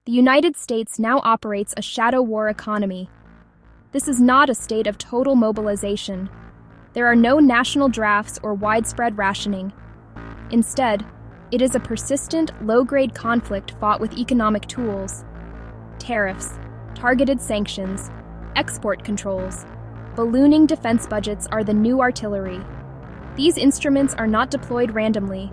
The United States now operates a shadow war economy. This is not a state of total mobilization. There are no national drafts or widespread rationing. Instead, it is a persistent, low-grade conflict fought with economic tools. Tariffs, targeted sanctions, export controls, ballooning defense budgets are the new artillery. These instruments are not deployed randomly.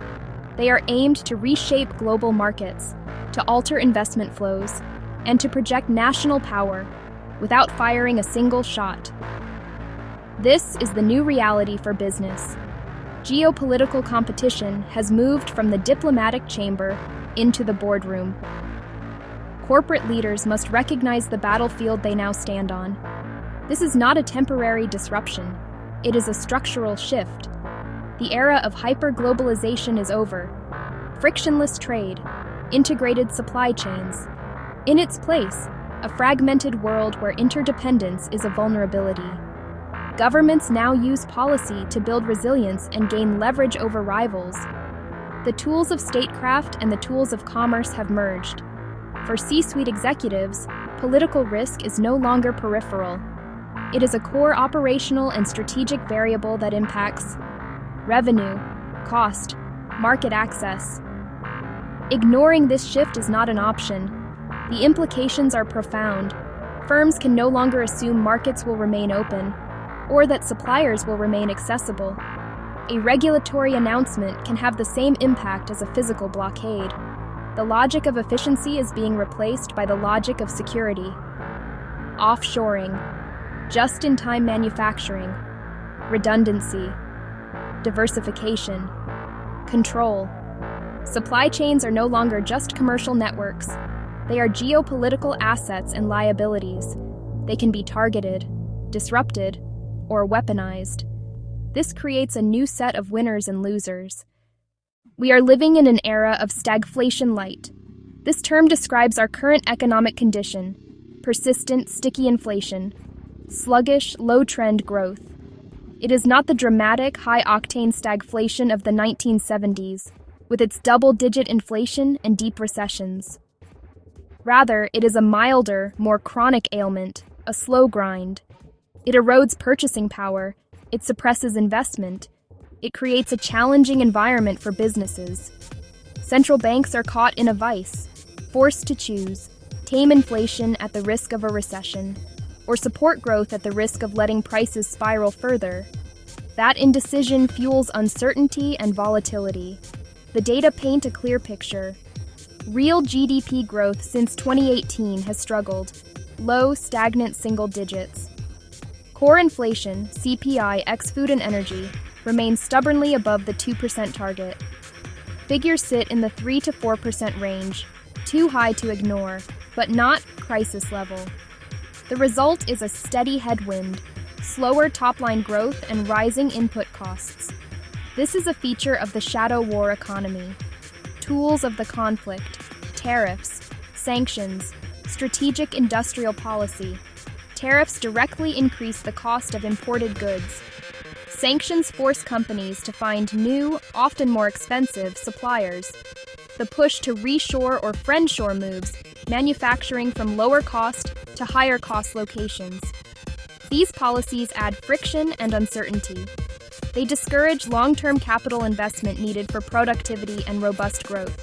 They are aimed to reshape global markets, to alter investment flows, and to project national power without firing a single shot. This is the new reality for business. Geopolitical competition has moved from the diplomatic chamber into the boardroom. Corporate leaders must recognize the battlefield they now stand on. This is not a temporary disruption. It is a structural shift. The era of hyper-globalization is over. Frictionless trade, integrated supply chains. In its place, a fragmented world where interdependence is a vulnerability. Governments now use policy to build resilience and gain leverage over rivals. The tools of statecraft and the tools of commerce have merged. For C-suite executives, political risk is no longer peripheral. It is a core operational and strategic variable that impacts revenue, cost, market access. Ignoring this shift is not an option. The implications are profound. Firms can no longer assume markets will remain open, or that suppliers will remain accessible. A regulatory announcement can have the same impact as a physical blockade. The logic of efficiency is being replaced by the logic of security. Offshoring, just-in-time manufacturing, redundancy, diversification, control. Supply chains are no longer just commercial networks. They are geopolitical assets and liabilities. They can be targeted, disrupted, or weaponized. This creates a new set of winners and losers. We are living in an era of stagflation lite. This term describes our current economic condition: persistent, sticky inflation, sluggish, low-trend growth. It is not the dramatic, high-octane stagflation of the 1970s, with its double-digit inflation and deep recessions. Rather, it is a milder, more chronic ailment, a slow grind. It erodes purchasing power, it suppresses investment, it creates a challenging environment for businesses. Central banks are caught in a vice, forced to choose: tame inflation at the risk of a recession, or support growth at the risk of letting prices spiral further. That indecision fuels uncertainty and volatility. The data paint a clear picture. Real GDP growth since 2018 has struggled, low, stagnant single digits. Core inflation, CPI ex food and energy, remains stubbornly above the 2% target. Figures sit in the 3 to 4% range, too high to ignore, but not crisis level. The result is a steady headwind, slower top-line growth and rising input costs. This is a feature of the shadow war economy. Tools of the conflict, tariffs, sanctions, strategic industrial policy. Tariffs directly increase the cost of imported goods. Sanctions force companies to find new, often more expensive, suppliers. The push to reshore or friendshore moves manufacturing from lower-cost to higher-cost locations. These policies add friction and uncertainty. They discourage long-term capital investment needed for productivity and robust growth.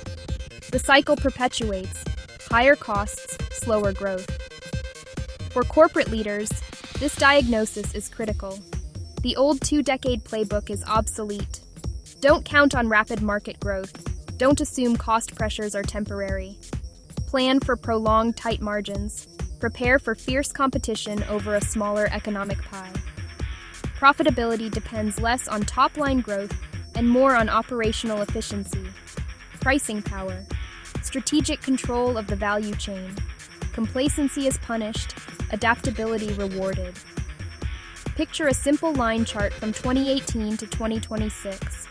The cycle perpetuates: higher costs, slower growth. For corporate leaders, this diagnosis is critical. The old two-decade playbook is obsolete. Don't count on rapid market growth. Don't assume cost pressures are temporary. Plan for prolonged tight margins. Prepare for fierce competition over a smaller economic pie. Profitability depends less on top-line growth and more on operational efficiency, pricing power, strategic control of the value chain. Complacency is punished, adaptability rewarded. Picture a simple line chart from 2018 to 2026.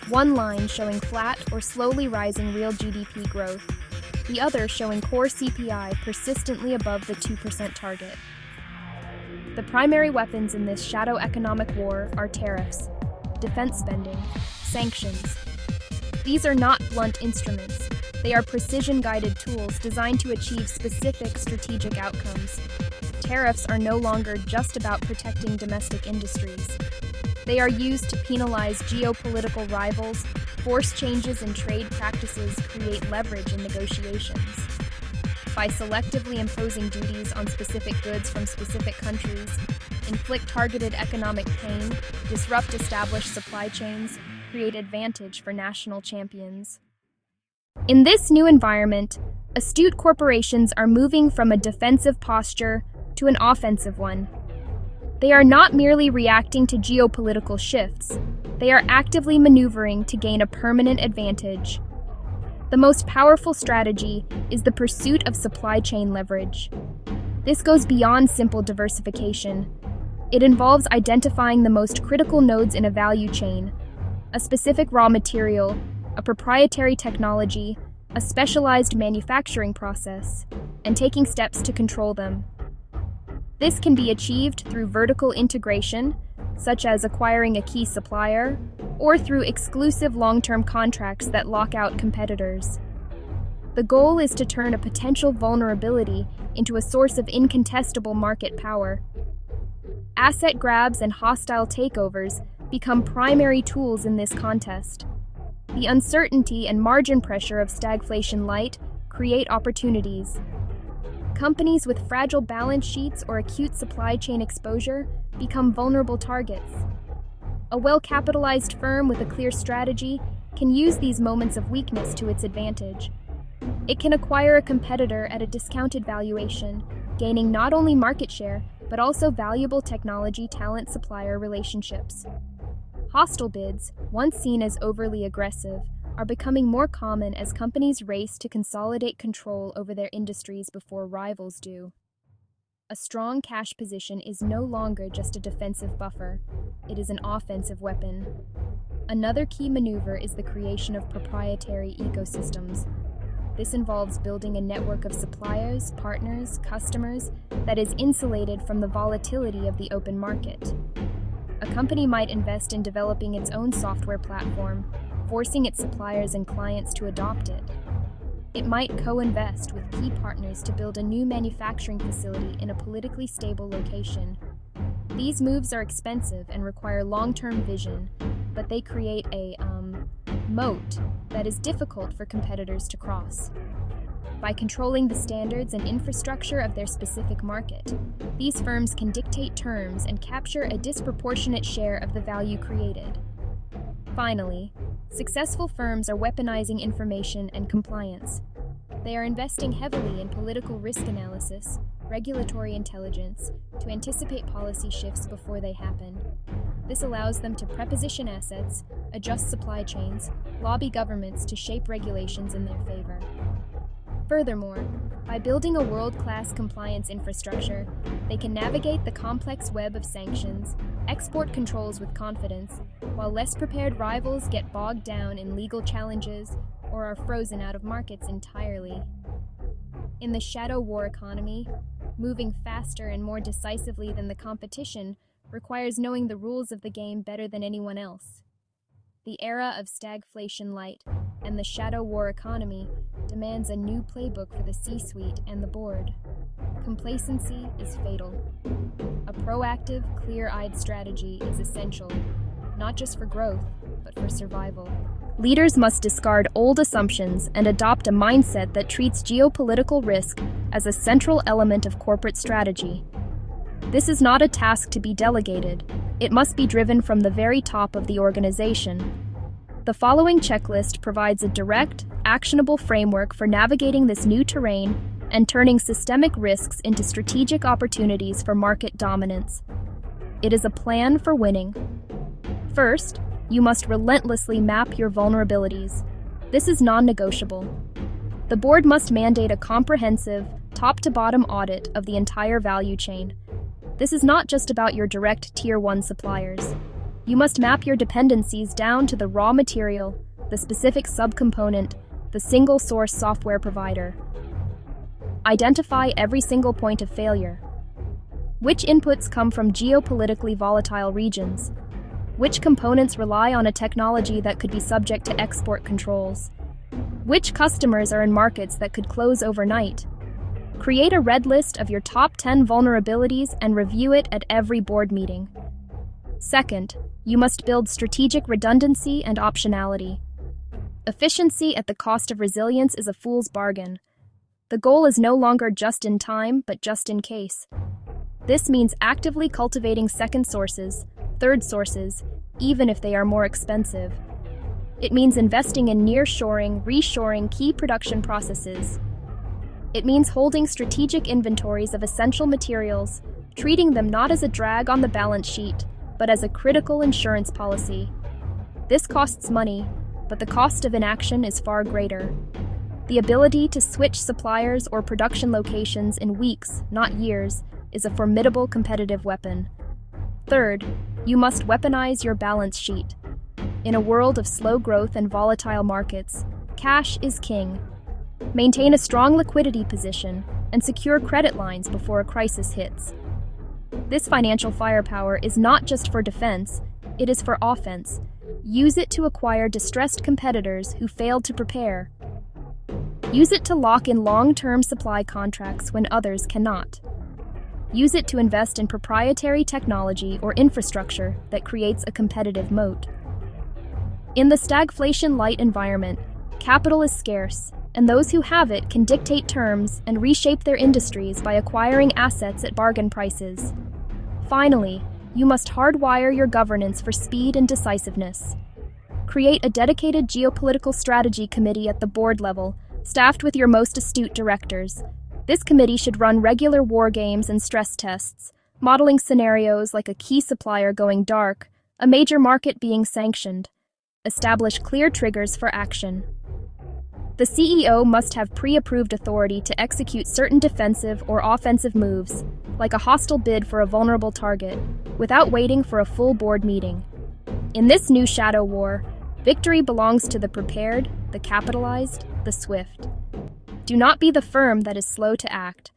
One line showing flat or slowly rising real GDP growth, the other showing core CPI persistently above the 2% target. The primary weapons in this shadow economic war are tariffs, defense spending, sanctions. These are not blunt instruments. They are precision-guided tools designed to achieve specific strategic outcomes. Tariffs are no longer just about protecting domestic industries. They are used to penalize geopolitical rivals, force changes in trade practices, create leverage in negotiations. By selectively imposing duties on specific goods from specific countries, inflict targeted economic pain, disrupt established supply chains, create advantage for national champions. In this new environment, astute corporations are moving from a defensive posture to an offensive one. They are not merely reacting to geopolitical shifts, they are actively maneuvering to gain a permanent advantage. The most powerful strategy is the pursuit of supply chain leverage. This goes beyond simple diversification. It involves identifying the most critical nodes in a value chain, a specific raw material, a proprietary technology, a specialized manufacturing process, and taking steps to control them. This can be achieved through vertical integration, such as acquiring a key supplier, or through exclusive long-term contracts that lock out competitors. The goal is to turn a potential vulnerability into a source of incontestable market power. Asset grabs and hostile takeovers become primary tools in this contest. The uncertainty and margin pressure of Stagflation Lite create opportunities. Companies with fragile balance sheets or acute supply chain exposure become vulnerable targets. A well-capitalized firm with a clear strategy can use these moments of weakness to its advantage. It can acquire a competitor at a discounted valuation, gaining not only market share, but also valuable technology talent-supplier relationships. Hostile bids, once seen as overly aggressive, are becoming more common as companies race to consolidate control over their industries before rivals do. A strong cash position is no longer just a defensive buffer, it is an offensive weapon. Another key maneuver is the creation of proprietary ecosystems. This involves building a network of suppliers, partners, customers that is insulated from the volatility of the open market. A company might invest in developing its own software platform, forcing its suppliers and clients to adopt it. It might co-invest with key partners to build a new manufacturing facility in a politically stable location. These moves are expensive and require long-term vision, but they create a moat that is difficult for competitors to cross. By controlling the standards and infrastructure of their specific market, these firms can dictate terms and capture a disproportionate share of the value created. Finally, successful firms are weaponizing information and compliance. They are investing heavily in political risk analysis, regulatory intelligence, to anticipate policy shifts before they happen. This allows them to preposition assets, adjust supply chains, lobby governments to shape regulations in their favor. Furthermore, by building a world-class compliance infrastructure, they can navigate the complex web of sanctions, export controls with confidence, while less prepared rivals get bogged down in legal challenges or are frozen out of markets entirely. In the shadow war economy, moving faster and more decisively than the competition requires knowing the rules of the game better than anyone else. The era of Stagflation Lite and the shadow war economy demands a new playbook for the C-suite and the board. Complacency is fatal. A proactive, clear-eyed strategy is essential, not just for growth, but for survival. Leaders must discard old assumptions and adopt a mindset that treats geopolitical risk as a central element of corporate strategy. This is not a task to be delegated. It must be driven from the very top of the organization. The following checklist provides a direct, actionable framework for navigating this new terrain and turning systemic risks into strategic opportunities for market dominance. It is a plan for winning. First, you must relentlessly map your vulnerabilities. This is non-negotiable. The board must mandate a comprehensive, top-to-bottom audit of the entire value chain. This is not just about your direct Tier 1 suppliers. You must map your dependencies down to the raw material, the specific subcomponent, the single-source software provider. Identify every single point of failure. Which inputs come from geopolitically volatile regions? Which components rely on a technology that could be subject to export controls? Which customers are in markets that could close overnight? Create a red list of your top 10 vulnerabilities and review it at every board meeting. Second, you must build strategic redundancy and optionality. Efficiency at the cost of resilience is a fool's bargain. The goal is no longer just in time, but just in case. This means actively cultivating second sources, third sources, even if they are more expensive. It means investing in nearshoring, reshoring key production processes. It means holding strategic inventories of essential materials, treating them not as a drag on the balance sheet, but as a critical insurance policy. This costs money, but the cost of inaction is far greater. The ability to switch suppliers or production locations in weeks, not years, is a formidable competitive weapon. Third, you must weaponize your balance sheet. In a world of slow growth and volatile markets, cash is king. Maintain a strong liquidity position and secure credit lines before a crisis hits. This financial firepower is not just for defense, it is for offense. Use it to acquire distressed competitors who failed to prepare. Use it to lock in long-term supply contracts when others cannot. Use it to invest in proprietary technology or infrastructure that creates a competitive moat. In the Stagflation Lite environment, capital is scarce, and those who have it can dictate terms and reshape their industries by acquiring assets at bargain prices. Finally, you must hardwire your governance for speed and decisiveness. Create a dedicated geopolitical strategy committee at the board level, staffed with your most astute directors. This committee should run regular war games and stress tests, modeling scenarios like a key supplier going dark, a major market being sanctioned. Establish clear triggers for action. The CEO must have pre-approved authority to execute certain defensive or offensive moves, like a hostile bid for a vulnerable target, without waiting for a full board meeting. In this new shadow war, victory belongs to the prepared, the capitalized, the swift. Do not be the firm that is slow to act.